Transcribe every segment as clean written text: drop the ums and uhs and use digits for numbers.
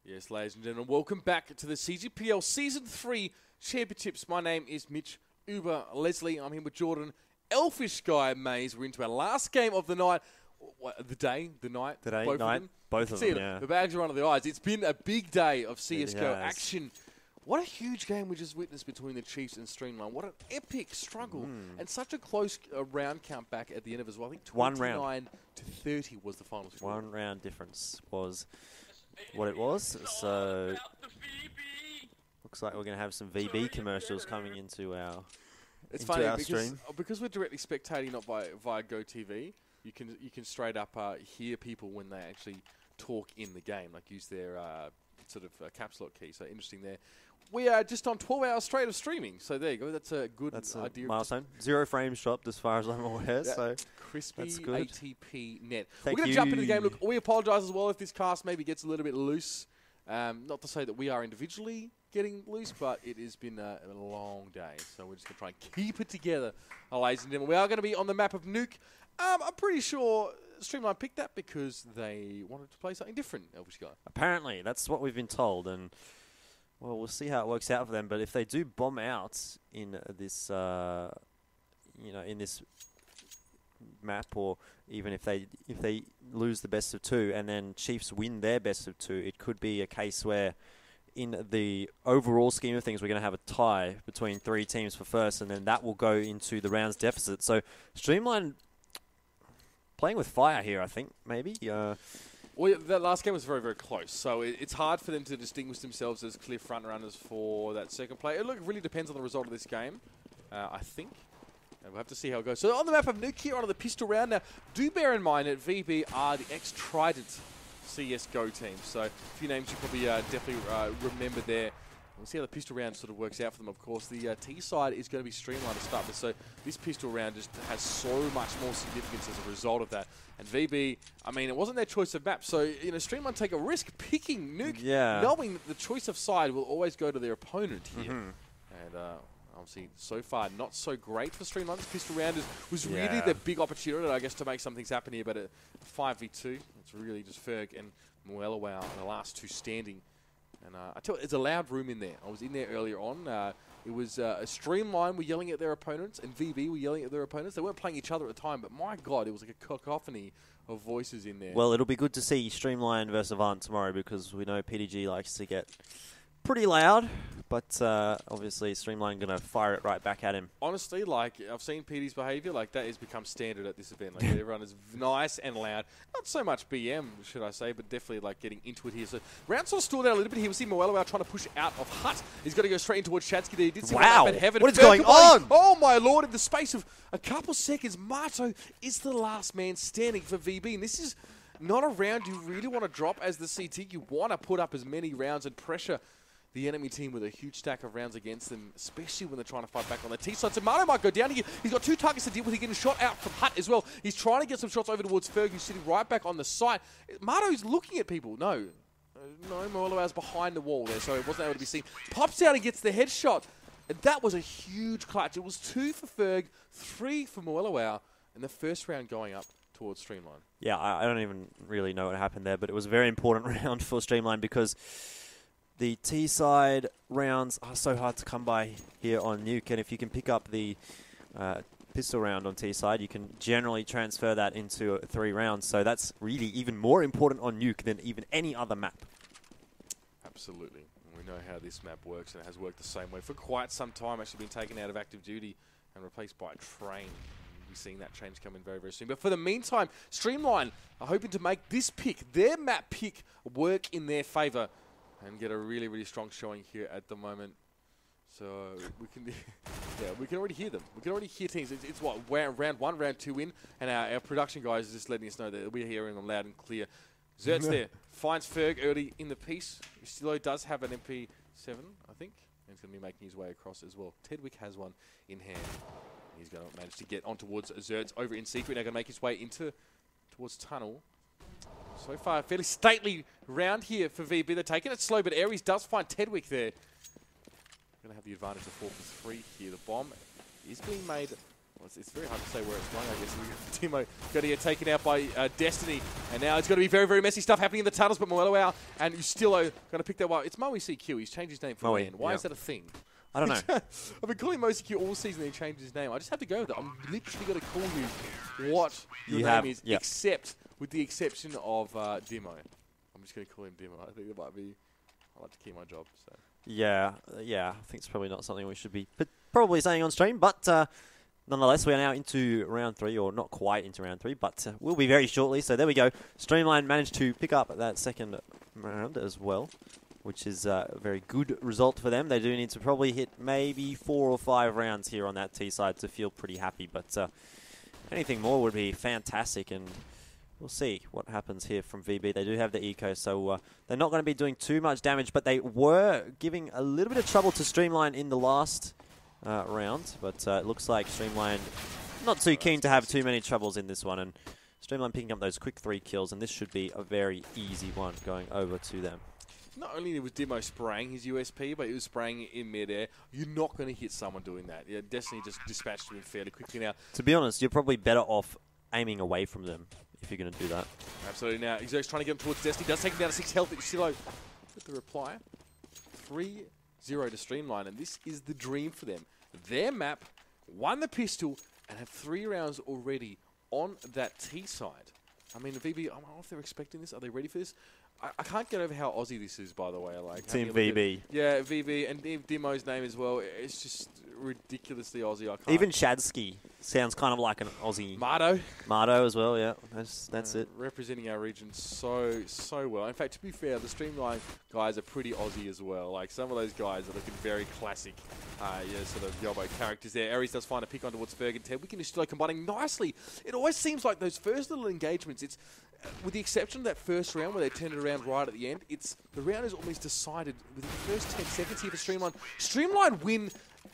Yes, ladies and gentlemen, welcome back to the CGPL Season 3 Championships. My name is Mitch Uber Leslie. I'm here with Jordan Elfish Guy Mays. We're into our last game of the night. The night. Both of them, yeah. The bags are under the eyes. It's been a big day of CSGO action. What a huge game we just witnessed between the Chiefs and Streamline. What an epic struggle. And such a close round count back at the end of it as well. I think 29 to 30 was the final score. 1 round difference was what it was. So looks like we're going to have some VB commercials coming into our It's funny stream. Because we're directly spectating, not via GoTV. You can straight up hear people when they actually talk in the game, like use their sort of caps lock key. So interesting there. We are just on 12 hours straight of streaming. So there you go. That's a good idea. Milestone. 0 frames dropped as far as I'm aware. Yeah. So crispy that's good. ATP net. Thank We're going to jump into the game. Look, we apologise as well if this cast maybe gets a little bit loose. Not to say that we are individually getting loose, but it has been a long day. So we're just going to try and keep it together, ladies and gentlemen. We are going to be on the map of Nuke. I'm pretty sure Streamline picked that because they wanted to play something different, Elvish Guy. Apparently, that's what we've been told, and well, we'll see how it works out for them. But if they do bomb out in this, in this map, or even if they lose the best of 2 and then Chiefs win their best of 2, it could be a case where, in the overall scheme of things, we're going to have a tie between 3 teams for first, and then that will go into the rounds deficit. So Streamline playing with fire here, I think, maybe. Well, that last game was very, very close. So it's hard for them to distinguish themselves as clear front runners for that second play. Look, it really depends on the result of this game, I think. And we'll have to see how it goes. So on the map of Nuke here, on the pistol round. Now, do bear in mind that VB are the ex-Trident CSGO team. So a few names you probably definitely remember there. We'll see how the pistol round sort of works out for them, of course. The T side is going to be Streamline to start with. So this pistol round just has so much more significance as a result of that. And VB, I mean, it wasn't their choice of map. So, Streamline take a risk picking Nuke, knowing that the choice of side will always go to their opponent here. And obviously, so far, not so great for Streamline. This pistol round was really the big opportunity, I guess, to make some things happen here. But a 5v2, it's really just Ferg and Moelawau are the last 2 standing. And I tell you, it's a loud room in there. I was in there earlier on. It was a Streamline were yelling at their opponents, and VB were yelling at their opponents. They weren't playing each other at the time, but my God, it was like a cacophony of voices in there. Well, it'll be good to see Streamline versus Avant tomorrow, because we know PDG likes to get pretty loud, but obviously Streamline going to fire it right back at him. Honestly, like, I've seen PD's behaviour, like, that has become standard at this event. Like, everyone is nice and loud. Not so much BM, should I say, but definitely, like, getting into it here. So, round sort of stalled out a little bit here. We see Moelawau trying to push out of Hut. He's got to go straight in towards Shatsky there. He did see wow, heaven. What is going on? Oh, my Lord, in the space of a couple seconds, Mato is the last man standing for VB. And this is not a round you really want to drop as the CT. You want to put up as many rounds and pressure the enemy team with a huge stack of rounds against them, especially when they're trying to fight back on the T-side. So Mato might go down again. He's got 2 targets to deal with. He's getting shot out from Hut as well. He's trying to get some shots over towards Ferg, who's sitting right back on the site. Mato's looking at people. No, Moelawau's behind the wall there, so it wasn't able to be seen. Pops out and gets the headshot. And that was a huge clutch. It was 2 for Ferg, 3 for Moelawau, and the first round going up towards Streamline. Yeah, I don't even really know what happened there, but it was a very important round for Streamline, because the T-side rounds are so hard to come by here on Nuke, and if you can pick up the pistol round on T-side, you can generally transfer that into 3 rounds. So that's really even more important on Nuke than even any other map. Absolutely. We know how this map works, and it has worked the same way for quite some time. Actually been taken out of active duty and replaced by a train. We'll be seeing that change come in very, very soon. But for the meantime, Streamline are hoping to make this pick, their map pick, work in their favour and get a really, really strong showing here at the moment. So we can, we can already hear them. We can already hear teams. It's what, round 1, round 2 in, and our production guys are just letting us know that we're hearing them loud and clear. Zert's there, finds Ferg early in the piece. Stilo does have an MP7, I think, and he's going to be making his way across as well. Tedwick has one in hand. He's going to manage to get on towards Zert's over in secret. Now going to make his way towards Tunnel. So far, a fairly stately round here for VB. They're taking it slow, but Aries does find Tedwick there. Going to have the advantage of 4 for 3 here. The bomb is being made It's very hard to say where it's going, I guess. Timo got to get taken out by Destiny, and now it's going to be very, very messy stuff happening in the tunnels, but Moelo out, and Ustillo going to pick that one. It's Moe CQ. He's changed his name for Moe. Why is that a thing? I don't know. I've been calling Moe CQ all season, and he changed his name. I just have to go with it. I'm literally going to call you what your name is, except with the exception of Dimo. I'm just going to call him Dimo. I think that might be... I like to keep my job, so... Yeah, I think it's probably not something we should be probably saying on stream, but nonetheless, we are now into round 3, or not quite into round 3, but we'll be very shortly. So there we go. Streamline managed to pick up that second round as well, which is a very good result for them. They do need to probably hit maybe 4 or 5 rounds here on that T side to feel pretty happy, but anything more would be fantastic, and we'll see what happens here from VB. They do have the eco, so they're not going to be doing too much damage, but they were giving a little bit of trouble to Streamline in the last round. But it looks like Streamline not too keen to have too many troubles in this one, and Streamline picking up those quick 3 kills, and this should be a very easy one going over to them. Not only was Dimo spraying his USP, but he was spraying in midair. You're not going to hit someone doing that. Yeah, Destiny just dispatched him fairly quickly now. To be honest, you're probably better off aiming away from them if you're going to do that. Absolutely. Now, Exo's trying to get him towards Destiny. Does take him down to 6 health. Silo with the reply. 3-0 to Streamline, and this is the dream for them. Their map won the pistol and have 3 rounds already on that T side. I mean, VB, I don't know if they're expecting this. Are they ready for this? I can't get over how Aussie this is, by the way. Like Team VB. Yeah, VB, and Dimo's name as well. It's just ridiculously Aussie. I can't. Even Shadsky sounds kind of like an Aussie. Mardo as well, yeah. That's it. Representing our region so well. In fact, to be fair, the Streamline guys are pretty Aussie as well. Like, some of those guys are looking very classic, sort of Yobo characters there. Aries does find a pick on towards Ferg and Ted. We can just start combining nicely. It always seems like those first little engagements, it's with the exception of that first round where they turned it around right at the end, the round is almost decided within the first 10 seconds here for Streamline. Streamline win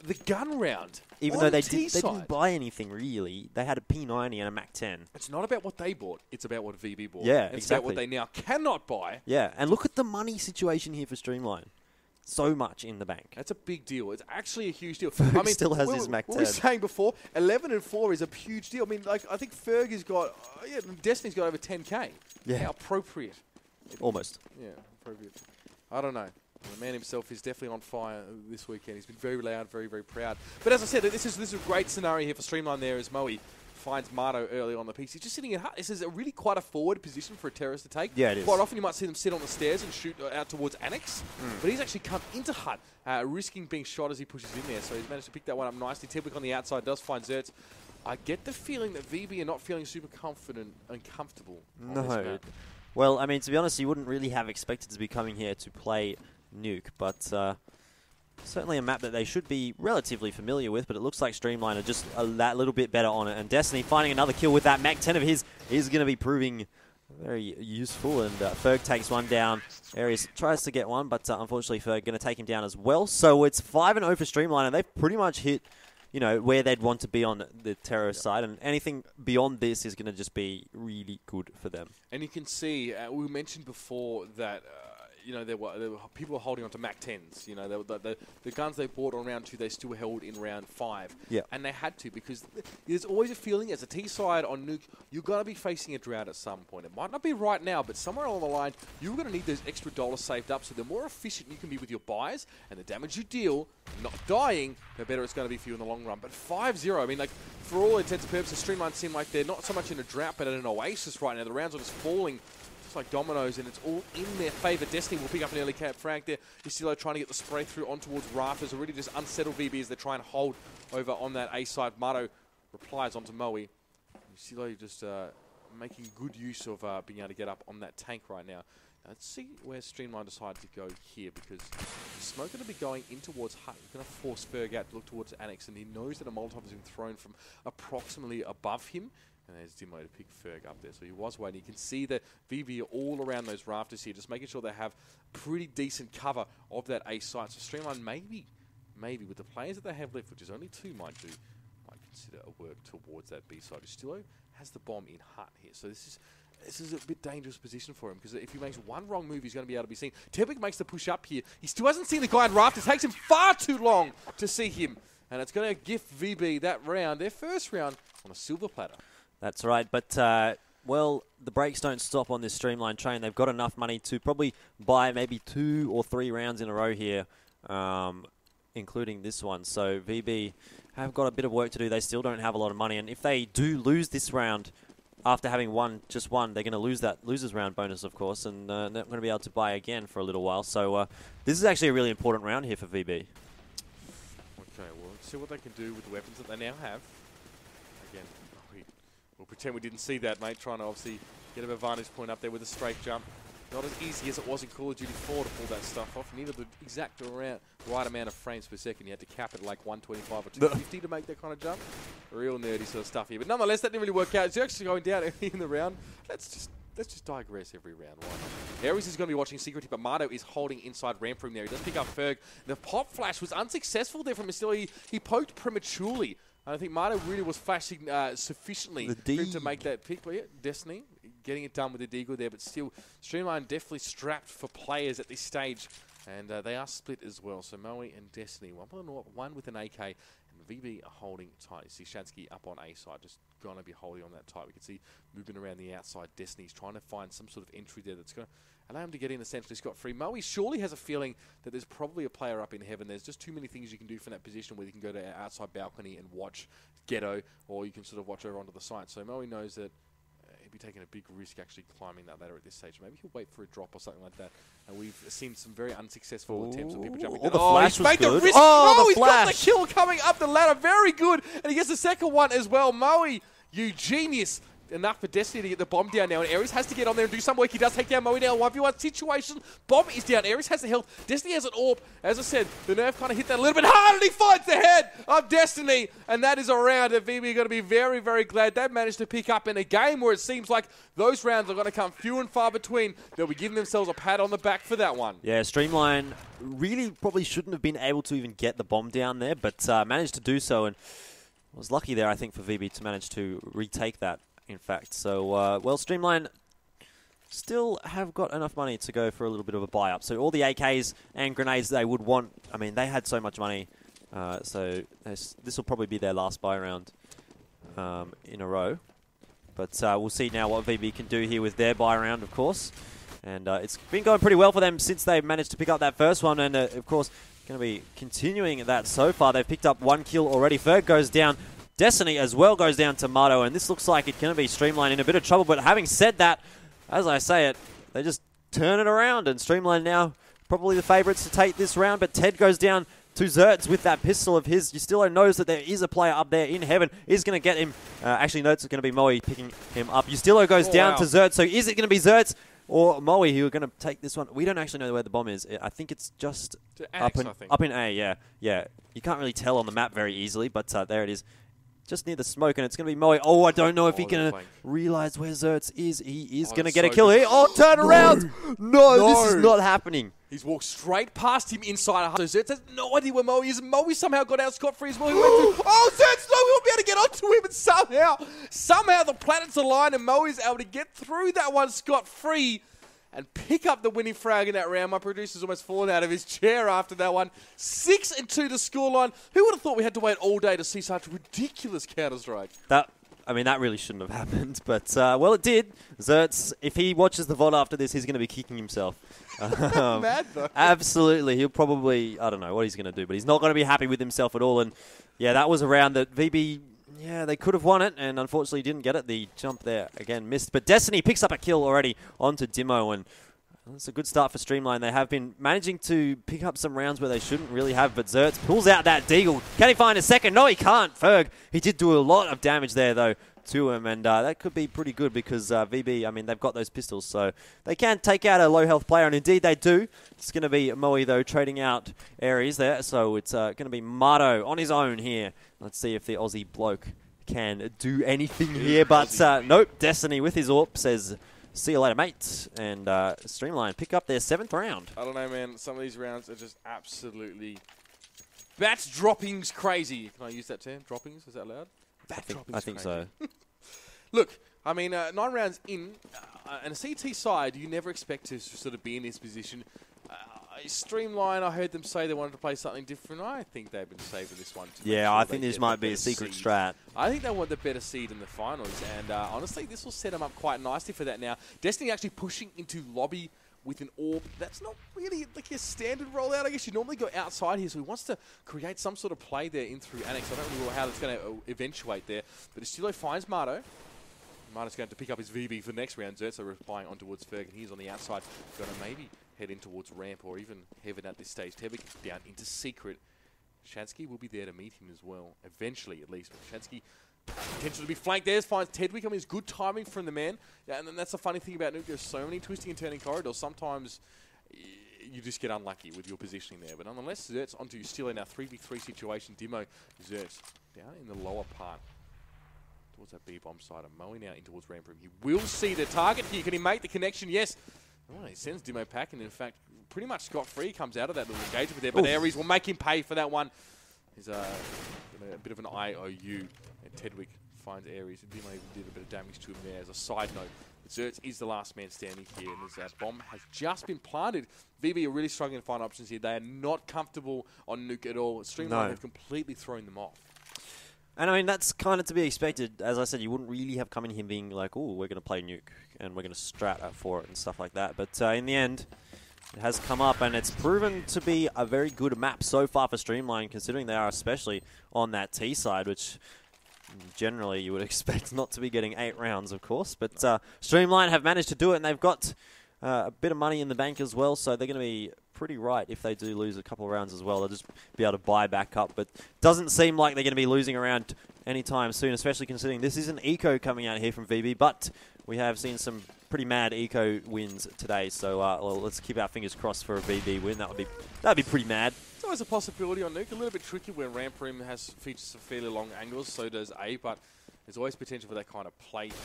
the gun round. Even though they didn't buy anything, really. They had a P90 and a MAC-10. It's not about what they bought. It's about what VB bought. Yeah, it's about what they now cannot buy. Yeah, and look at the money situation here for Streamline. So much in the bank. That's a big deal. It's actually a huge deal. Ferg still has his MAC-10. What we were saying before, 11-4 is a huge deal. I mean, like, I think Ferg has got, Destiny's got over 10K. Yeah. How appropriate. Almost. Yeah, appropriate. I don't know. The man himself is definitely on fire this weekend. He's been very loud, very, very proud. But as I said, this is a great scenario here for Streamline there as Moe finds Mardo early on the piece. He's just sitting in hut. This is a really quite a forward position for a terrorist to take. Yeah, it is. Quite often you might see them sit on the stairs and shoot out towards Annex. But he's actually come into hut, risking being shot as he pushes in there. So he's managed to pick that one up nicely. Tidwick on the outside does find Zertz. I get the feeling that VB are not feeling super confident and comfortable on this map. Well, I mean, to be honest, you wouldn't really have expected to be coming here to play Nuke, but certainly a map that they should be relatively familiar with, but it looks like Streamline are just that little bit better on it, and Destiny finding another kill with that MAC-10 of his is going to be proving very useful, and Ferg takes one down. Aries tries to get one, but unfortunately Ferg going to take him down as well, so it's 5-0 for Streamline, and they've pretty much hit where they'd want to be on the terrorist side, and anything beyond this is going to just be really good for them. And you can see, we mentioned before that there were people were holding on to MAC-10s. The guns they bought on round 2, they still held in round 5. Yeah. And they had to, because there's always a feeling as a T-side on Nuke, you're going to be facing a drought at some point. It might not be right now, but somewhere along the line, you're going to need those extra dollars saved up. So the more efficient you can be with your buys and the damage you deal, not dying, the better it's going to be for you in the long run. But 5-0, I mean, like, for all intents and purposes, Streamline seem like they're not so much in a drought, but in an oasis right now. The rounds are just falling like dominoes, and it's all in their favour. Destiny will pick up an early cap frag there. Ustillo trying to get the spray through on towards Rafters. Already just unsettled VB as they try and hold over on that A side. Mardo replies onto Moe. Ustillo just making good use of being able to get up on that tank right now. Let's see where Streamline decide to go here, because the smoke going to be going in towards Hut. He's going to force Ferg out to look towards Annex, and he knows that a Molotov has been thrown from approximately above him. And there's Dimo to pick Ferg up there. So he was waiting. You can see that VB are all around those rafters here, just making sure they have pretty decent cover of that A site. So Streamline maybe with the players that they have left, which is only 2, might consider a work towards that B side. Stillo has the bomb in Hut here. So this is a bit dangerous position for him, because if he makes one wrong move, he's going to be able to be seen. Tebik makes the push up here. He still hasn't seen the guy in rafters. It takes him far too long to see him. and it's going to gift VB that round, their first round, on a silver platter. That's right, but, well, the brakes don't stop on this Streamline train. They've got enough money to probably buy maybe 2 or 3 rounds in a row here, including this one. So VB have got a bit of work to do. They still don't have a lot of money, and if they do lose this round, after having just one, they're going to lose that losers round bonus, of course, and they're not going to be able to buy again for a little while. So this is actually a really important round here for VB. Okay, well, let's see what they can do with the weapons that they now have. Again, we'll pretend we didn't see that, mate, trying to obviously get an advantage point up there with a straight jump. Not as easy as it was in Call of Duty 4 to pull that stuff off. You needed the exact right amount of frames per second. You had to cap it like 125 or 250 to make that kind of jump. Real nerdy sort of stuff here. But nonetheless, that didn't really work out. It's actually going down early in the round. Let's just digress every round. Why not? Aries is going to be watching Security, but Mardo is holding inside ramp room there. He does pick up Ferg. The pop flash was unsuccessful there from Mastilli. He poked prematurely. I don't think Mardo really was flashing sufficiently for him to make that pick. But yeah, Destiny getting it done with the Deagle there, but still, Streamline definitely strapped for players at this stage, and they are split as well. So Moe and Destiny, one with an AK, and VB are holding tight. You see Shansky up on A side, just going to be holding on that tight. We can see movement around the outside. Destiny's trying to find some sort of entry there that's going to allow him to get in essentially scot-free. Moe surely has a feeling that there's probably a player up in heaven. There's just too many things you can do from that position where you can go to our outside balcony and watch Ghetto, or you can sort of watch over onto the side. So Moe knows that he'd be taking a big risk actually climbing that ladder at this stage. Maybe he'll wait for a drop or something like that. And we've seen some very unsuccessful attempts of people jumping down. The flash he's made was good. the risk. The he's flash. got the kill coming up the ladder. Very good. And he gets the second one as well. Moe, you genius. Enough for Destiny to get the bomb down now, and Aries has to get on there and do some work. He does take down Moe now. 1v1 situation. Bomb is down. Aries has the health. Destiny has an AWP. As I said, the nerf kind of hit that a little bit hard, and he finds the head of Destiny. And that is a round that VB are going to be very, very glad they've managed to pick up in a game where it seems like those rounds are going to come few and far between. They'll be giving themselves a pat on the back for that one. Yeah, Streamline really probably shouldn't have been able to even get the bomb down there, but managed to do so, and was lucky there, I think, for VB to manage to retake that. In fact, so, well, Streamline still have got enough money to go for a little bit of a buy-up. So all the AKs and grenades they would want, I mean, they had so much money. So this will probably be their last buy round in a row. But we'll see now what VB can do here with their buy round, of course. And it's been going pretty well for them since they've managed to pick up that first one. And, of course, going to be continuing that so far. They've picked up 1 kill already. Ferg goes down. Destiny as well goes down to Mardo, and this looks like it's going to be Streamline in a bit of trouble. But having said that, as I say it, they just turn it around, and Streamline now probably the favourites to take this round. But Ted goes down to Zertz with that pistol of his. Yustilo knows that there is a player up there in heaven. Is going to get him. Actually, no, it's going to be Moe picking him up. Yustilo goes down to Zertz. So is it going to be Zertz or Moe who are going to take this one? We don't actually know where the bomb is. I think it's just up in A. Yeah. You can't really tell on the map very easily, but there it is. Just near the smoke, and it's going to be Moe. Oh, I don't know if he can realize where Zertz is. He is going to get a kill here. Oh, turn around! No, this is not happening. He's walked straight past him inside. So Zertz has no idea where Moe is. Moe somehow got out scot-free as well. He went through. Oh, Zertz, no, we won't be able to get onto him. And somehow the planets align, and Moe is able to get through that one scot-free and pick up the winning frag in that round. My producer's almost fallen out of his chair after that one. 6-2 the scoreline. Who would have thought we had to wait all day to see such ridiculous Counter-Strike? That really shouldn't have happened, but, well, it did. Zertz, if he watches the VOD after this, he's going to be kicking himself. Mad, though. Absolutely. He'll probably, I don't know what he's going to do, but he's not going to be happy with himself at all. And, yeah, that was a round that VB... Yeah, they could have won it, and unfortunately didn't get it. The jump there, again, missed. But Destiny picks up a kill already onto Dimo, and it's a good start for Streamline. They have been managing to pick up some rounds where they shouldn't really have, but Zertz pulls out that Deagle. Can he find a second? No, he can't. Ferg, he did do a lot of damage there, though, to him, and that could be pretty good because VB, I mean, they've got those pistols, so they can take out a low-health player, and indeed they do. It's going to be Moe, though, trading out Aries there, so it's going to be Mardo on his own here. Let's see if the Aussie bloke can do anything here, but nope, Destiny with his AWP says, see you later, mate, and Streamline pick up their 7th round. I don't know, man. Some of these rounds are just absolutely bat droppings crazy. Can I use that term? Droppings? Is that allowed? I think so. Look, I mean, 9 rounds in, and a CT side, you never expect to sort of be in this position. Streamline, I heard them say they wanted to play something different. I think they've been saving this one. Yeah, I think this might be a secret strat. I think they want the better seed in the finals, and honestly, this will set them up quite nicely for that now. Destiny actually pushing into lobby with an orb. That's not really like a standard rollout. I guess you normally go outside here, so he wants to create some sort of play there in through Annex. I don't really know how that's going to eventuate there, but Estilo finds Marto. Marto's going to pick up his VB for the next round. Zertz replying on towards Ferg, and he's on the outside. Going to maybe head in towards ramp or even heaven at this stage. Tebik down into secret. Shansky will be there to meet him as well, eventually at least. But Shansky potential to be flanked there, finds Tedwick. I mean, it's good timing from the man. Yeah, and then that's the funny thing about Nuke. There's so many twisting and turning corridors. Sometimes you just get unlucky with your positioning there. But nonetheless, Zertz onto Steeler now. 3v3 situation. Dimo, Zertz down in the lower part towards that B-bomb side. And Moe now in towards ramp room. He will see the target here. Can he make the connection? Yes. Oh, he sends Dimo packing. In fact, pretty much scot-free comes out of that little engagement there. But Ares will make him pay for that one. He's a bit of an IOU. And Tedwick finds Ares. Dimo even did a bit of damage to him there as a side note. Zertz is the last man standing here. And this bomb has just been planted. VB are really struggling to find options here. They are not comfortable on Nuke at all. Streamline have completely thrown them off. And I mean, that's kind of to be expected. As I said, you wouldn't really have come in here being like, oh, we're going to play Nuke and we're going to strat for it and stuff like that. But in the end, it has come up and it's proven to be a very good map so far for Streamline, considering they are especially on that T side, which generally you would expect not to be getting 8 rounds, of course. But Streamline have managed to do it, and they've got a bit of money in the bank as well, so they're going to be pretty right if they do lose a couple of rounds as well. They'll just be able to buy back up, but doesn't seem like they're going to be losing around anytime soon, especially considering this is an eco coming out here from VB, but we have seen some pretty mad eco wins today, so well, let's keep our fingers crossed for a VB win. That'd be pretty mad. It's always a possibility on Nuke. A little bit tricky when ramp room features some fairly long angles, so does A, but there's always potential for that kind of play here.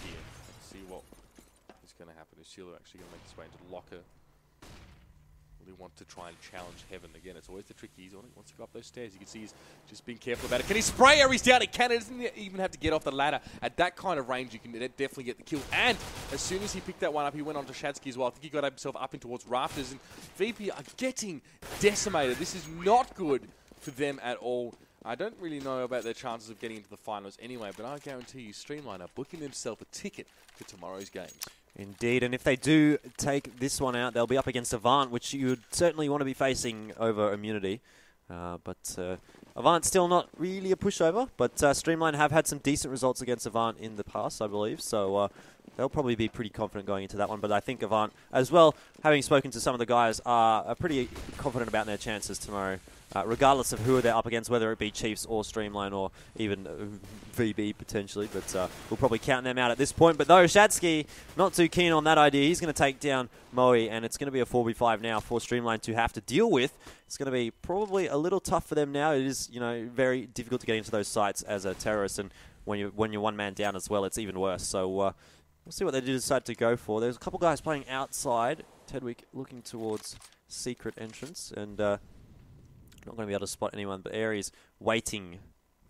Let's see what is going to happen. Is Sheila actually going to make his way into locker? Will he want to try and challenge Heaven again? It's always the tricky. He wants to go up those stairs. You can see he's just being careful about it. Can he spray Ares down? He can. He doesn't even have to get off the ladder. At that kind of range, you can definitely get the kill. And as soon as he picked that one up, he went on to Shadsky as well. I think he got himself up in towards rafters. And VP are getting decimated. This is not good for them at all. I don't really know about their chances of getting into the finals anyway, but I guarantee you Streamline are booking themselves a ticket for tomorrow's games. Indeed, and if they do take this one out, they'll be up against Avant, which you would certainly want to be facing over Immunity. But Avant's still not really a pushover, but Streamline have had some decent results against Avant in the past, I believe, so they'll probably be pretty confident going into that one. But I think Avant, as well, having spoken to some of the guys, are pretty confident about their chances tomorrow. Regardless of who they're up against, whether it be Chiefs or Streamline or even VB potentially, but we'll probably count them out at this point. But though Shadsky, not too keen on that idea, he's going to take down Moe, and it's going to be a 4v5 now for Streamline to have to deal with. It's going to be probably a little tough for them now. It is, very difficult to get into those sites as a terrorist, and when you're one man down as well, it's even worse. So we'll see what they decide to go for. There's a couple guys playing outside. Tedwick looking towards secret entrance, and not going to be able to spot anyone, but Ares waiting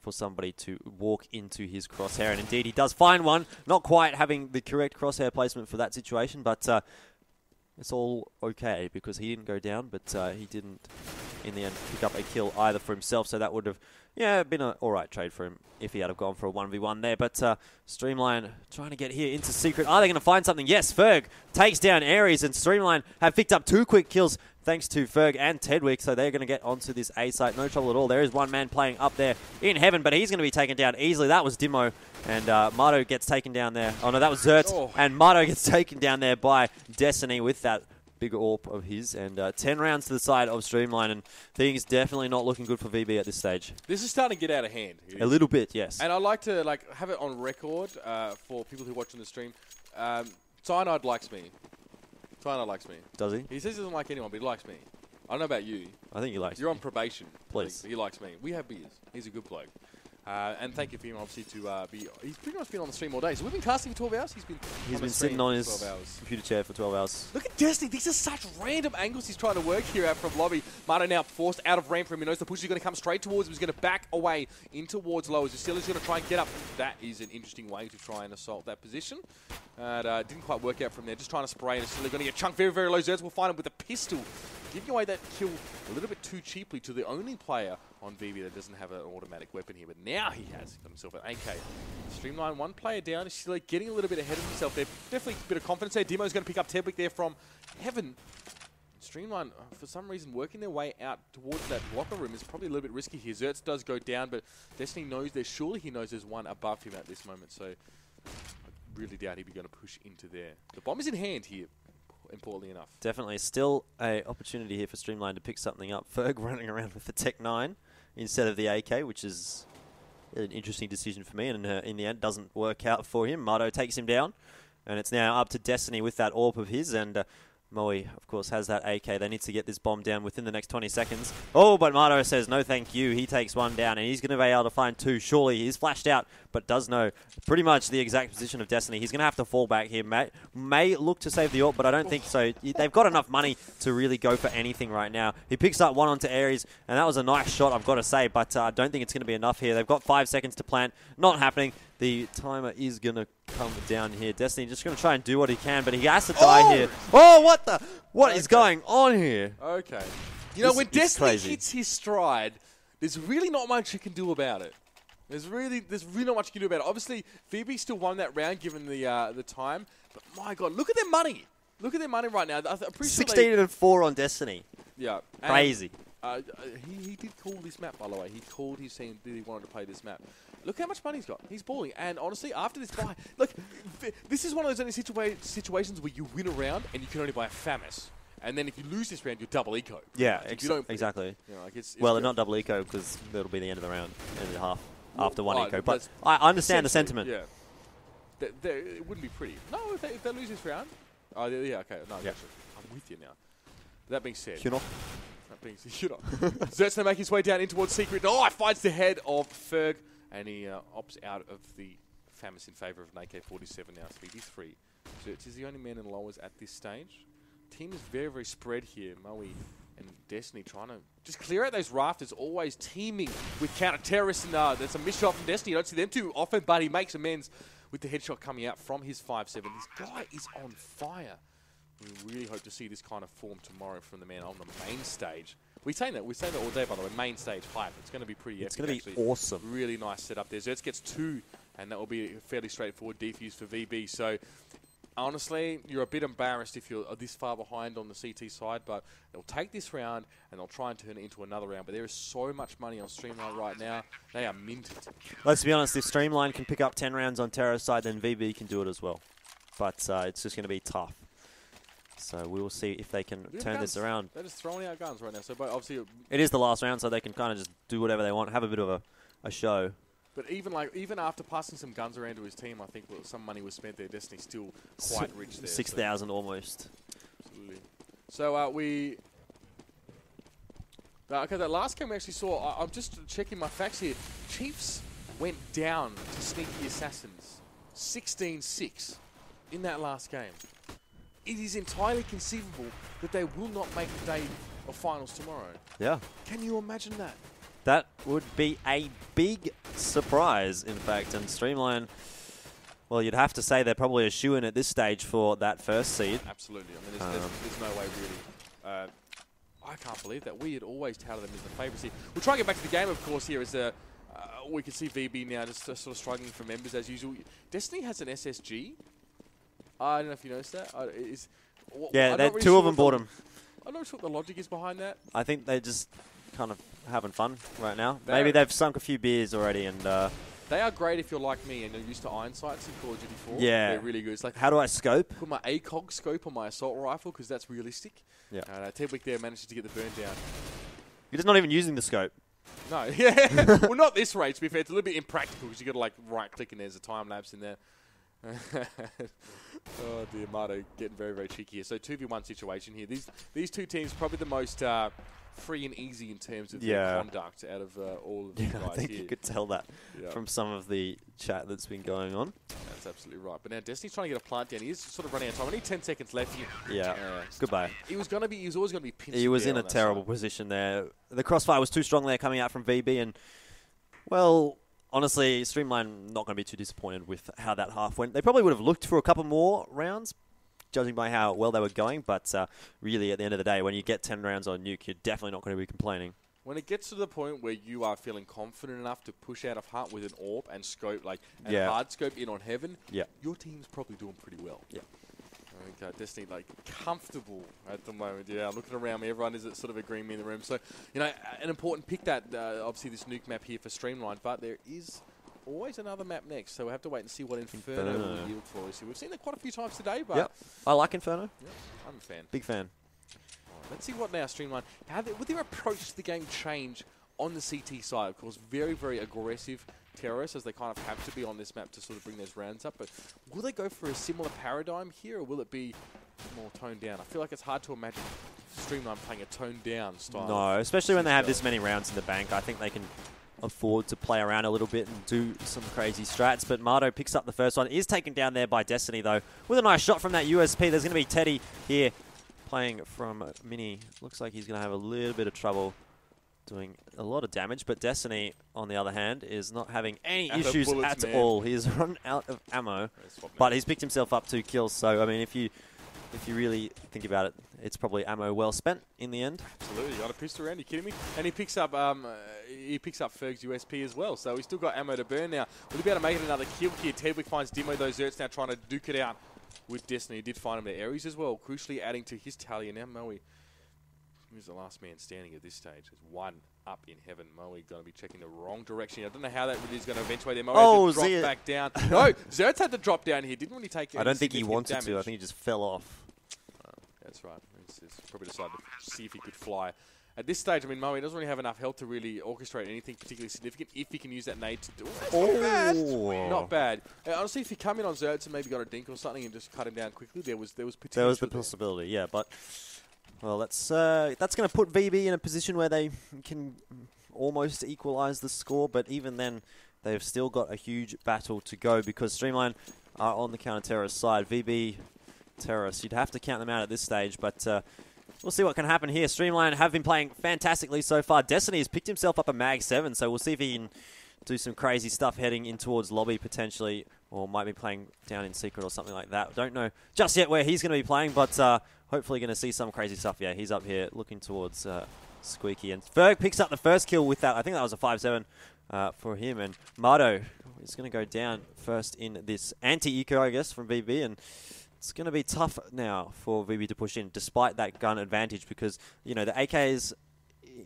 for somebody to walk into his crosshair. And indeed, he does find one. Not quite having the correct crosshair placement for that situation, but it's all okay because he didn't go down, but he didn't, in the end, pick up a kill either for himself. So that would have, been an alright trade for him if he had have gone for a 1v1 there. But Streamline trying to get here into secret. Are they going to find something? Yes, Ferg takes down Ares, and Streamline have picked up 2 quick kills thanks to Ferg and Tedwick, so they're going to get onto this A site. No trouble at all. There is one man playing up there in heaven, but he's going to be taken down easily. That was Dimo, and Marto gets taken down there. Oh, no, that was Zertz, and Marto gets taken down there by Destiny with that big AWP of his, and 10 rounds to the side of Streamline, and things definitely not looking good for VB at this stage. This is starting to get out of hand. A little bit, yes. And I'd like to have it on record for people who are watching the stream. Cyanide likes me. Cyanide likes me. Does he? He says he doesn't like anyone, but he likes me. I don't know about you. I think he likes You're on probation. Please. He likes me. We have beers. He's a good bloke. And thank you for him, obviously, to be... He's pretty much been on the stream all day. So we've been casting for 12 hours. He's been sitting on his computer chair for 12 hours. Look at Destiny. These are such random angles he's trying to work here out from lobby. Marto now forced out of range for him. He knows the push is going to come straight towards him. He's going to back away in towards low. As still is going to try and get up. That is an interesting way to try and assault that position. Didn't quite work out from there. Just trying to spray. And still going to get chunked very, very low. Zerts will find him with a pistol. Giving away that kill a little bit too cheaply to the only player on VB that doesn't have an automatic weapon here. But now he has got himself an AK. Streamline, one player down. He's still getting a little bit ahead of himself there. Definitely a bit of confidence there. Demo's going to pick up Tedwick there from Heaven. Streamline, for some reason, working their way out towards that locker room is probably a little bit risky here. Zerts does go down, but Destiny knows surely he knows there's one above him at this moment. So I really doubt he'd be going to push into there. The bomb is in hand here. Importantly enough. Definitely still a opportunity here for Streamline to pick something up. Ferg running around with the Tech 9 instead of the AK, which is an interesting decision for me, and in the end doesn't work out for him. Marto takes him down, and it's now up to Destiny with that AWP of his, and Moe, of course, has that AK. They need to get this bomb down within the next 20 seconds. Oh, but Marto says no thank you. He takes one down, and he's going to be able to find two. Surely he's flashed out, but does know pretty much the exact position of Destiny. He's going to have to fall back here. May look to save the AWP, but I don't think so. They've got enough money to really go for anything right now. He picks up one onto Aries, and that was a nice shot, I've got to say, but I don't think it's going to be enough here. They've got 5 seconds to plant. Not happening. The timer is going to come down here. Destiny just going to try and do what he can, but he has to die here. Oh, what the? What is going on here? Okay. You know, when Destiny hits his stride, there's really not much you can do about it. There's really not much you can do about it. Obviously, VB still won that round given the time, but my God, look at their money. Look at their money right now. I'm pretty 16-4 on Destiny. Yeah. Crazy. He did call this map, by the way. He called his team that he wanted to play this map. Look how much money he's got. He's balling. And honestly, after this buy, look, this is one of those only situations where you win a round and you can only buy a FAMAS. And then if you lose this round, you're double eco. Yeah, exactly. You know, like it's well, they're not double eco because it'll be the end of the round, end of the half, after one eco. But I understand the sentiment. Yeah. It wouldn't be pretty. No, if they lose this round. Oh, yeah, okay. No, yeah. I'm with you now. That being said. Zert's to make his way down in towards Secret. Oh, finds the head of Ferg. And he opts out of the FAMAS in favour of an AK-47 now. 3v3. Zerts is the only man in lowers at this stage. Team is very, very spread here. Moe and Destiny trying to just clear out those rafters, always teaming with counter-terrorists. And there's a missed shot from Destiny. You don't see them too often, but he makes amends with the headshot coming out from his 5-7. This guy is on fire. We really hope to see this kind of form tomorrow from the man on the main stage. We say that all day, by the way. Main stage hype. It's going to be pretty epic. It's going to be awesome. Really nice setup there. Zerts gets 2, and that will be a fairly straightforward defuse for VB. So, honestly, you're a bit embarrassed if you're this far behind on the CT side, but they'll take this round, and they'll try and turn it into another round. But there is so much money on Streamline right now. They are minted. Let's be honest. If Streamline can pick up 10 rounds on Terra's side, then VB can do it as well. But it's just going to be tough. So we will see if they can turn this around. They're just throwing out guns right now. So, but obviously, it is the last round, so they can kind of just do whatever they want, have a bit of a show. But even after passing some guns around to his team, I think some money was spent there. Destiny's still quite rich there. 6,000 almost. Absolutely. So okay, that last game we actually saw. I'm just checking my facts here. Chiefs went down to Sneaky Assassins, 16-6 in that last game. It is entirely conceivable that they will not make the day of finals tomorrow. Yeah. Can you imagine that? That would be a big surprise, in fact. And Streamline, well, you'd have to say they're probably a shoo-in at this stage for that first seed. Absolutely. I mean, there's no way really. I can't believe that. We had always touted them as the favourites here. We'll try and get back to the game, of course, here as we can see VB now just sort of struggling for members as usual. Destiny has an SSG. I don't know if you noticed that. Two of them bought them. I'm not sure what the logic is behind that. I think they're just kind of having fun right now. Maybe they've sunk a few beers already, and they are great if you're like me and you're used to iron sights in Call of Duty 4. Yeah, they're really good. It's like, how do I scope? Put my ACOG scope on my assault rifle because that's realistic. Yeah. Tedwick there manages to get the burn down. You're just not even using the scope. No, yeah. Well, not this rate, to be fair. It's a little bit impractical because you got to like right click and there's a time lapse in there. Oh dear, Marto getting very, very cheeky here. So 2v1 situation here. These two teams probably the most free and easy in terms of their conduct out of all of the guys I think here. you could tell that from some of the chat that's been going on. That's absolutely right. But now Destiny's trying to get a plant down. He is sort of running out of time. Only 10 seconds left. Yeah. Goodbye. He was always going to be pinched. He was in a terrible position there. The crossfire was too strong there coming out from VB, and well, honestly, Streamline not going to be too disappointed with how that half went. They probably would have looked for a couple more rounds, judging by how well they were going, but really at the end of the day, when you get 10 rounds on Nuke, you're definitely not going to be complaining. When it gets to the point where you are feeling confident enough to push out of Heart with an AWP and scope, and hard scope in on Heaven, your team's probably doing pretty well. Yeah. Okay, Destiny, comfortable at the moment. Yeah, I'm looking around me. Everyone is sort of agreeing me in the room. So, an important pick that, obviously, this Nuke map here for Streamline, but there is always another map next, so we'll have to wait and see what Inferno will yield for us. We've seen it quite a few times today, but... I like Inferno. I'm a fan. Big fan. Let's see what now Streamline... Would their approach to the game change on the CT side? Of course, very, very aggressive terrorists, as they kind of have to be on this map to sort of bring those rounds up. But will they go for a similar paradigm here, or will it be more toned down? I feel like it's hard to imagine Streamline playing a toned down style. No, especially when they have this many rounds in the bank. I think they can afford to play around a little bit and do some crazy strats. But Mardo picks up the first one. Is taken down there by Destiny, though, with a nice shot from that USP. There's going to be Teddy here playing from Mini. Looks like he's going to have a little bit of trouble doing a lot of damage, but Destiny, on the other hand, is not having any issues at all. He's run out of ammo, but he's picked himself up 2 kills. So, I mean, if you really think about it, it's probably ammo well spent in the end. Absolutely, got a pistol around. You kidding me? And he picks up Ferg's USP as well. So he's still got ammo to burn now. Will he be able to make it another kill here? Tedwick finds Dimo. Those Zerts now trying to duke it out with Destiny. He did find him there. Ares as well, crucially adding to his tally. And now Moe, who's the last man standing at this stage? There's one up in Heaven. Moe going to be checking the wrong direction. I don't know how that really is going to eventuate there. Moe has to drop back down. No, Zerts had to drop down here. Didn't really take it. I don't think he wanted to. I think he just fell off. That's right. He's probably decided to see if he could fly. At this stage, I mean, Moe doesn't really have enough health to really orchestrate anything particularly significant if he can use that nade to do it. Not bad. Not bad. Honestly, if you come in on Zerts and maybe got a dink or something and just cut him down quickly, there was potential. There was the possibility, yeah. But, well, that's going to put VB in a position where they can almost equalise the score. But even then, they've still got a huge battle to go because Streamline are on the counter-terrorist side. VB terrorists, you'd have to count them out at this stage, but... we'll see what can happen here. Streamline have been playing fantastically so far. Destiny has picked himself up a Mag 7, so we'll see if he can do some crazy stuff heading in towards lobby potentially, or might be playing down in secret or something like that. Don't know just yet where he's going to be playing, but hopefully going to see some crazy stuff. Yeah, he's up here looking towards Squeaky. And Ferg picks up the first kill with that. I think that was a 5-7 for him. And Mardo is going to go down first in this anti-eco, I guess, from VB. And it's going to be tough now for VB to push in, despite that gun advantage, because, you know, the AKs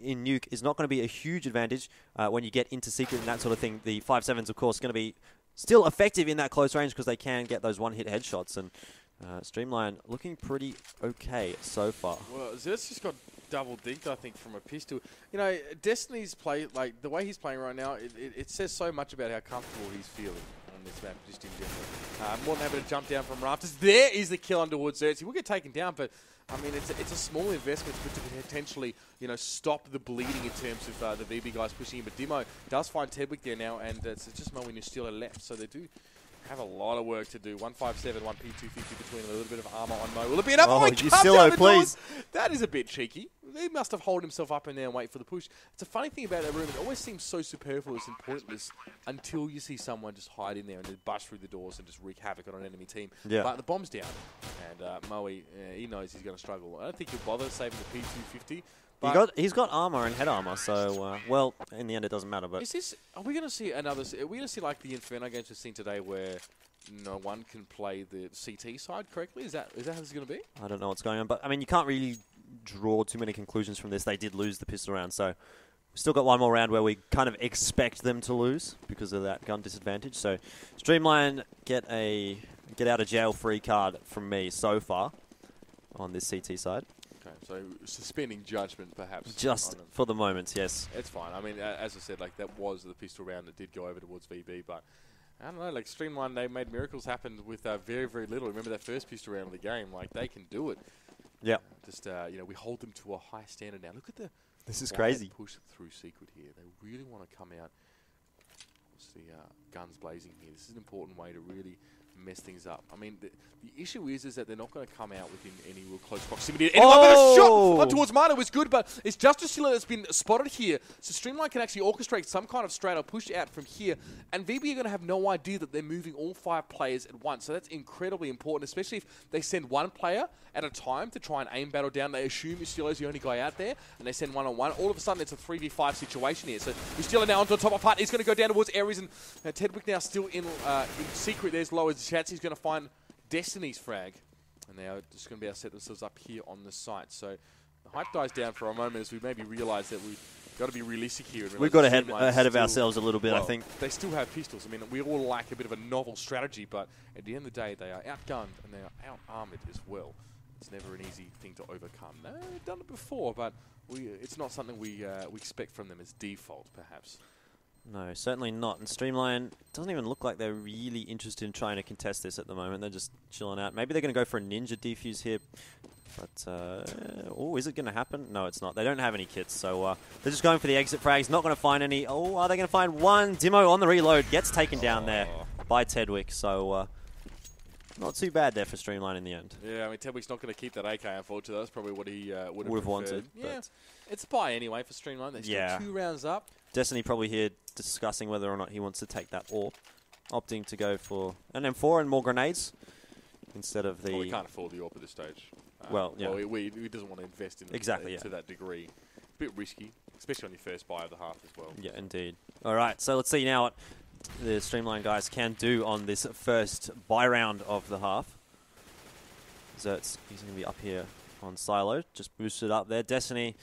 in Nuke is not going to be a huge advantage when you get into secret and that sort of thing. The 5.7s, of course, going to be still effective in that close range because they can get those one-hit headshots. And Streamline looking pretty okay so far. Well, Zert's just got double dinked, I think, from a pistol. You know, Destiny's play, like, the way he's playing right now, it says so much about how comfortable he's feeling on this map, just in general. More than happy to jump down from rafters. There is the kill underwood Zerts. He will get taken down, but I mean, it's a small investment to potentially, you know, stop the bleeding in terms of the VB guys pushing him. But Dimo does find Tedwick there now, and it's just Moe and Steeler left, so they do have a lot of work to do. 157, 1P250 between a little bit of armor on Moe. Will it be enough? Oh, Jusilo, please. That is a bit cheeky. He must have held himself up in there and wait for the push. It's a funny thing about that room. It always seems so superfluous and pointless until you see someone just hide in there and just bust through the doors and just wreak havoc on an enemy team. Yeah. But the bomb's down, and Moe, he knows he's going to struggle. I don't think he'll bother saving the P250. He's got armor and head armor, so well, in the end it doesn't matter. But are we going to see another? Are we going to see like the Inferno games we've seen today, where no one can play the CT side correctly? Is that how it's going to be? I don't know what's going on, but I mean, you can't really draw too many conclusions from this. They did lose the pistol round, so we've still got one more round where we kind of expect them to lose because of that gun disadvantage. So Streamline get out of jail free card from me so far on this CT side. Okay, so suspending judgment perhaps. Just for the moment, yes. It's fine. I mean, as I said, like that was the pistol round that did go over towards VB, but I don't know, like Streamline, they made miracles happen with very, very little. Remember that first pistol round of the game? Like, they can do it. Yeah. Just, we hold them to a high standard now. Look at the This is crazy. push through Secret here. They really want to come out. See, guns blazing here. This is an important way to really mess things up. I mean, the issue is that they're not going to come out within any real close proximity. Anyone but a shot up towards Marta was good, but it's just Justicilla that's been spotted here. So Streamline can actually orchestrate some kind of straight-up push out from here, and VB are going to have no idea that they're moving all 5 players at once. So that's incredibly important, especially if they send one player at a time to try and aim battle down. They assume Justicilla the only guy out there, and they send one-on-one. All of a sudden, it's a 3v5 situation here. So Justicilla now onto the top of Hut. He's going to go down towards Ares, and Tedwick now still in Secret. There's low as chance. He's going to find Destiny's frag, and they are just going to be able to set themselves up here on the site. So the hype dies down for a moment as we maybe realise that we've got to be realistic here. We've got ahead of ourselves a little bit, I think. They still have pistols. I mean, we all like a bit of a novel strategy, but at the end of the day, they are outgunned and they are out-armoured as well. It's never an easy thing to overcome. They've done it before, but it's not something we expect from them as default, perhaps. No, certainly not. And Streamline doesn't even look like they're really interested in trying to contest this at the moment. They're just chilling out. Maybe they're going to go for a ninja defuse here. But, is it going to happen? No, it's not. They don't have any kits, so they're just going for the exit frags. Not going to find any. Oh, are they going to find one? Dimo on the reload. Gets taken down there by Tedwick. So, not too bad there for Streamline in the end. Yeah, I mean, Tedwick's not going to keep that AK, unfortunately. That's probably what he would have wanted. Yeah, it's a buy anyway for Streamline. They're still 2 rounds up. Destiny probably here discussing whether or not he wants to take that AWP. Opting to go for an M4 and more grenades instead of the... Well, we can't afford the AWP at this stage. He doesn't want to invest in it to that degree. A bit risky, especially on your first buy of the half as well. Yeah, indeed. All right, so let's see now what the Streamline guys can do on this first buy round of the half. Zertz, he's going to be up here on Silo, just boosted up there. Destiny,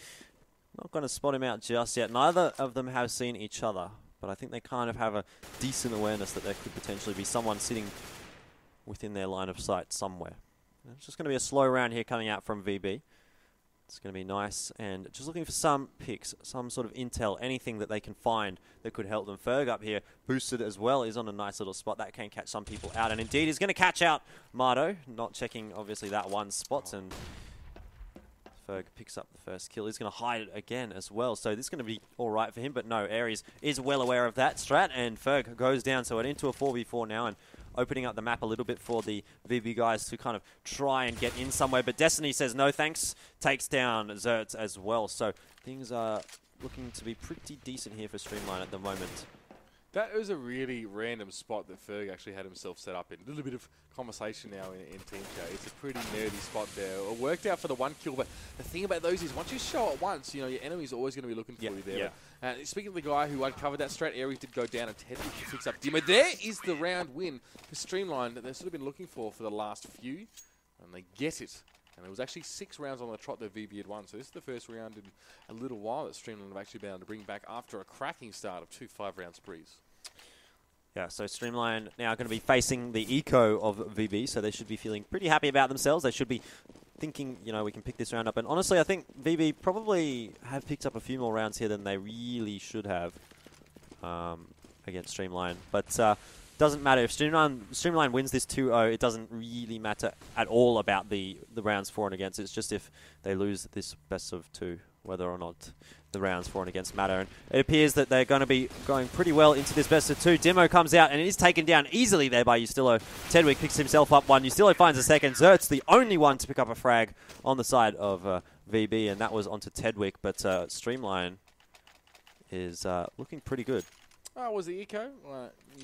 not going to spot him out just yet. Neither of them have seen each other, but I think they kind of have a decent awareness that there could potentially be someone sitting within their line of sight somewhere. It's just going to be a slow round here coming out from VB. It's going to be nice, and just looking for some picks, some sort of intel, anything that they can find that could help them. Ferg up here, boosted as well, is on a nice little spot. That can catch some people out, and indeed he's going to catch out Mardo, not checking, obviously, that one spot, and Ferg picks up the first kill. He's going to hide it again as well, so this is going to be all right for him, but no, Ares is well aware of that strat, and Ferg goes down, so we're into a 4v4 now, and opening up the map a little bit for the VB guys to kind of try and get in somewhere. But Destiny says no thanks, takes down Zertz as well. So things are looking to be pretty decent here for Streamline at the moment. That was a really random spot that Ferg actually had himself set up in. A little bit of conversation now in Team Chat. It's a pretty nerdy spot there. It worked out for the 1 kill, but the thing about those is once you show it once, your enemy's always going to be looking for you there. Yeah. Speaking of the guy who uncovered that strat, Ares did go down and Tedwick picks up Dimo. There is the round win for Streamline that they've sort of been looking for the last few, and they get it. And it was actually 6 rounds on the trot that VB had won. So this is the first round in a little while that Streamline have actually been able to bring back after a cracking start of 2 5-round sprees. Yeah, so Streamline now going to be facing the eco of VB, so they should be feeling pretty happy about themselves. They should be thinking, we can pick this round up. And honestly, I think VB probably have picked up a few more rounds here than they really should have against Streamline. But doesn't matter. If Streamline wins this 2-0, it doesn't really matter at all about the rounds for and against. It's just if they lose this best of 2, whether or not the rounds for and against matter. And it appears that they're going to be going pretty well into this best of 2. Demo comes out and it is taken down easily there by Justillo. Tedwick picks himself up one. Justillo finds a second. Zert's the only one to pick up a frag on the side of VB, and that was onto Tedwick. But Streamline is looking pretty good. Was the eco?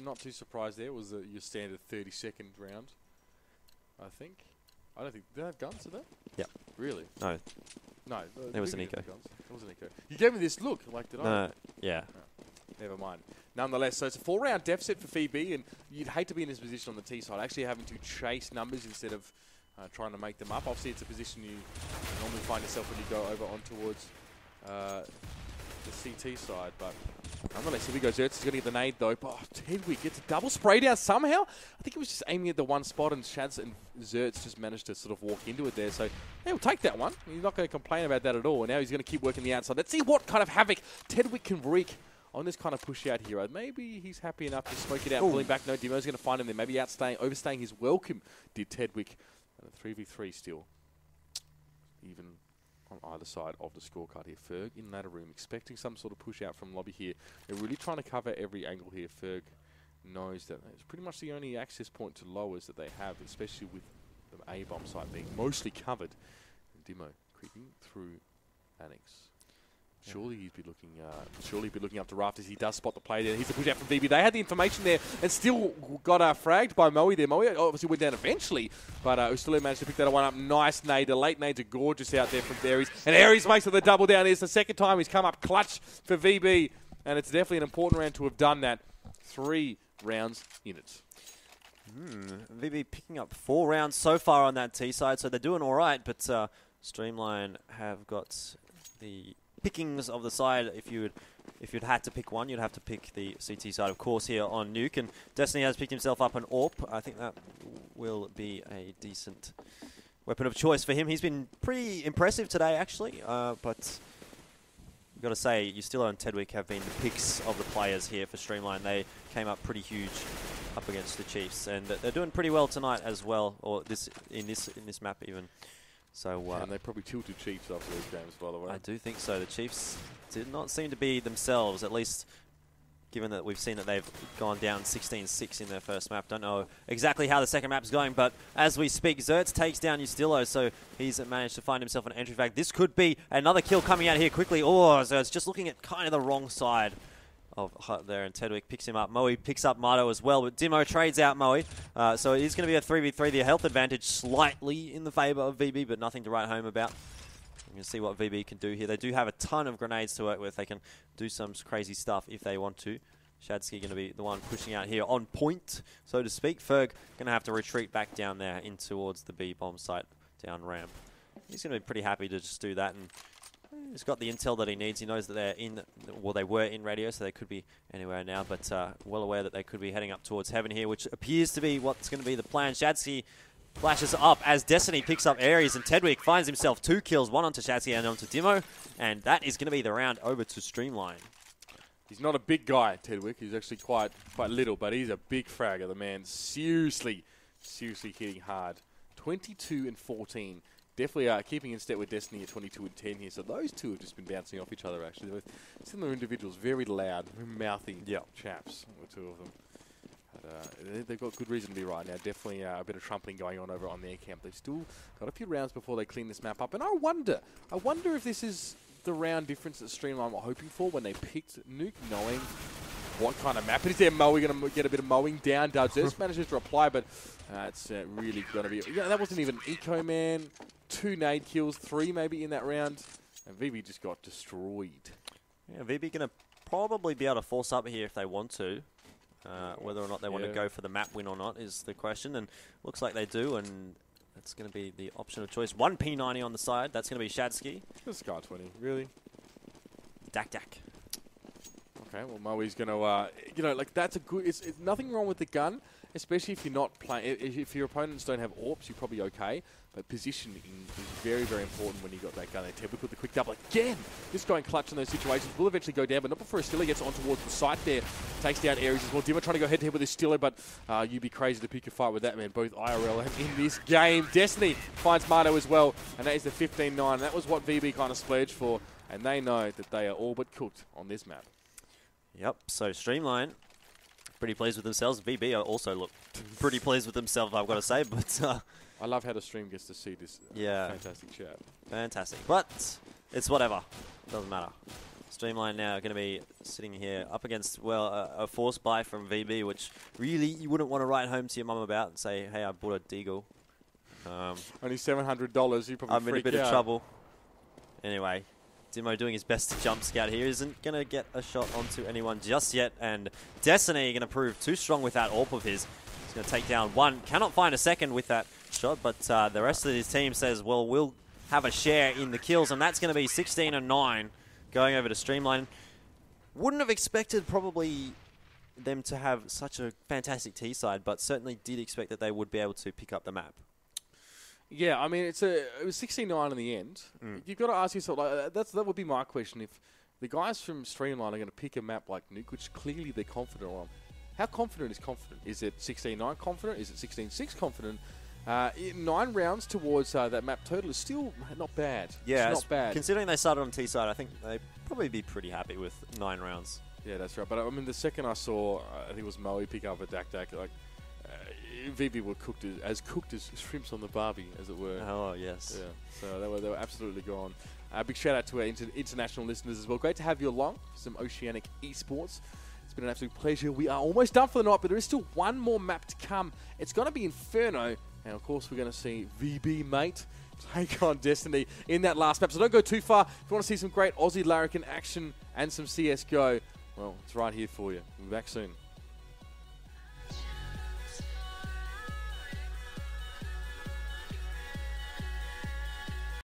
Not too surprised there. It was your standard 30-second round, I think. I don't think... Did they have guns to that? Yeah. Really? No. No. It was an eco. It was an eco. You gave me this look. Did I? No. Yeah. No. Never mind. Nonetheless, so it's a 4-round deficit for VB, and you'd hate to be in this position on the T side, actually having to chase numbers instead of trying to make them up. Obviously, it's a position you normally find yourself when you go over on towards the CT side, but nonetheless, here we go. Zertz is going to get the nade, though. But Tedwick gets a double spray down somehow. I think he was just aiming at the one spot, and Shads and Zertz just managed to sort of walk into it there. So, yeah, we'll take that one. He's not going to complain about that at all. And now he's going to keep working the outside. Let's see what kind of havoc Tedwick can wreak on this kind of push-out hero. Maybe he's happy enough to smoke it out, pulling back. No, Dimo's going to find him there. Maybe overstaying his welcome, did Tedwick. 3v3 still. even on either side of the scorecard here. Ferg in ladder room, expecting some sort of push out from lobby here. They're really trying to cover every angle here. Ferg knows that it's pretty much the only access point to lowers that they have, especially with the A-bomb site being mostly covered. Dimo creeping through Annex. Surely he'd be looking. Surely he'd be looking up to rafters. He does spot the play there. He's the push out from VB. They had the information there and still got fragged by Moe there. Moe obviously went down eventually, but Ustilu managed to pick that one up. Nice nade. The late nades are gorgeous out there from Aries, and Aries makes it the double down. It's the second time he's come up clutch for VB, and it's definitely an important round to have done that. 3 rounds in it. VB picking up 4 rounds so far on that T side, so they're doing all right. But Streamline have got the pickings of the side. If you'd had to pick one, you'd have to pick the CT side, of course, here on Nuke. And Destiny has picked himself up an AWP. I think that will be a decent weapon of choice for him. He's been pretty impressive today, actually. But you've got to say, Ustilo and Tedwick have been the picks of the players here for Streamline. They came up pretty huge up against the Chiefs, and they're doing pretty well tonight as well, or in this map even. So and they probably tilted Chiefs after these games, by the way. I do think so. The Chiefs did not seem to be themselves, at least given that we've seen that they've gone down 16-6 in their first map. Don't know exactly how the second map's going, but as we speak, Zertz takes down Ustilo, so he's managed to find himself an entry frag. This could be another kill coming out here quickly. Oh, Zertz just looking at kind of the wrong side of Hut there, and Tedwick picks him up. Moe picks up Mardo as well, but Dimo trades out Moe. So it is going to be a 3v3. The health advantage slightly in the favour of VB, but nothing to write home about. You can see what VB can do here. They do have a ton of grenades to work with. They can do some crazy stuff if they want to. Shadsky going to be the one pushing out here on point, so to speak. Ferg going to have to retreat back down there in towards the B bomb site down ramp. He's going to be pretty happy to just do that, and he's got the intel that he needs. He knows that they're in, well, they were in radio, so they could be anywhere now, but well aware that they could be heading up towards heaven here, which appears to be what's going to be the plan. Shadsky flashes up as Destiny picks up Aries, and Tedwick finds himself 2 kills, one onto Shadsky and onto Dimo, and that is going to be the round over to Streamline. He's not a big guy, Tedwick. He's actually quite little, but he's a big fragger. The man seriously hitting hard. 22 and 14. Definitely keeping in step with Destiny at 22 and 10 here. So those two have just been bouncing off each other, actually. They're both similar individuals, very loud, mouthy chaps, the two of them. But, they've got good reason to be right now. Definitely a bit of trumpeting going on over on their camp. They've still got a few rounds before they clean this map up. And I wonder if this is the round difference that Streamline were hoping for when they picked Nuke, knowing what kind of map it is. There, Moe going to get a bit of mowing down. Dubs manages to reply, but it's really going to be... Yeah, that wasn't even Eco, man. 2 nade kills, 3 maybe in that round. And VB just got destroyed. Yeah, VB going to probably be able to force up here if they want to. Whether or not they want to go for the map win or not is the question. And looks like they do, and that's going to be the option of choice. 1 P90 on the side. That's going to be Shadsky. Scar 20, really? Dak. Okay, well, Moe's going to, like, that's a good... It's nothing wrong with the gun, especially if you're not playing... If your opponents don't have AWPs, you're probably okay. But positioning is very, very important when you got that gun there. Tedwick with the quick double again. Just going clutch in those situations. Will eventually go down, but not before Stiller gets on towards the site there. Takes down Aries as well. Dimo trying to go head-to-head with his Stiller, but you'd be crazy to pick a fight with that, man. Both IRL and in this game. Destiny finds Mardo as well, and that is the 15-9. That was what VB kind of splurged for, and they know that they are all but cooked on this map. Yep, so Streamline, pretty pleased with themselves. VB also look pretty pleased with themselves, I've got to say, but... I love how the stream gets to see this fantastic chat. Fantastic. But it's whatever. Doesn't matter. Streamline now going to be sitting here up against, well, a forced buy from VB, which really you wouldn't want to write home to your mum about and say, hey, I bought a Deagle. Only $700, you probably I'm in a bit of trouble. Anyway, Dimo doing his best to jump scout here. Isn't going to get a shot onto anyone just yet. And Destiny going to prove too strong with that AWP of his. He's going to take down one. Cannot find a second with that shot, but the rest of his team says, well, we'll have a share in the kills, and that's going to be 16 and 9 going over to Streamline. Wouldn't have expected probably them to have such a fantastic T side, but certainly did expect that they would be able to pick up the map. Yeah, I mean, it was 16-9 in the end. You've got to ask yourself, like, that would be my question. If the guys from Streamline are going to pick a map like Nuke, which clearly they're confident on, how confident is confident? Is it 16-9 confident? Is it 16-6 confident? 9 rounds towards that map total is still not bad. Yeah, it's not bad. Considering they started on T side, I think they'd probably be pretty happy with 9 rounds. Yeah, that's right. But I mean, the second I saw, I think it was Moe pick up a Dak, like VB were cooked as shrimps on the barbie, as it were. Oh yes. Yeah. So they were absolutely gone. Big shout out to our international listeners as well. Great to have you along for some Oceanic Esports. It's been an absolute pleasure. We are almost done for the night, but there is still one more map to come. It's going to be Inferno, and of course we're going to see VB mate take on Destiny in that last map. So don't go too far. If you want to see some great Aussie Larrikin action and some CS:GO, well, it's right here for you. We'll be back soon.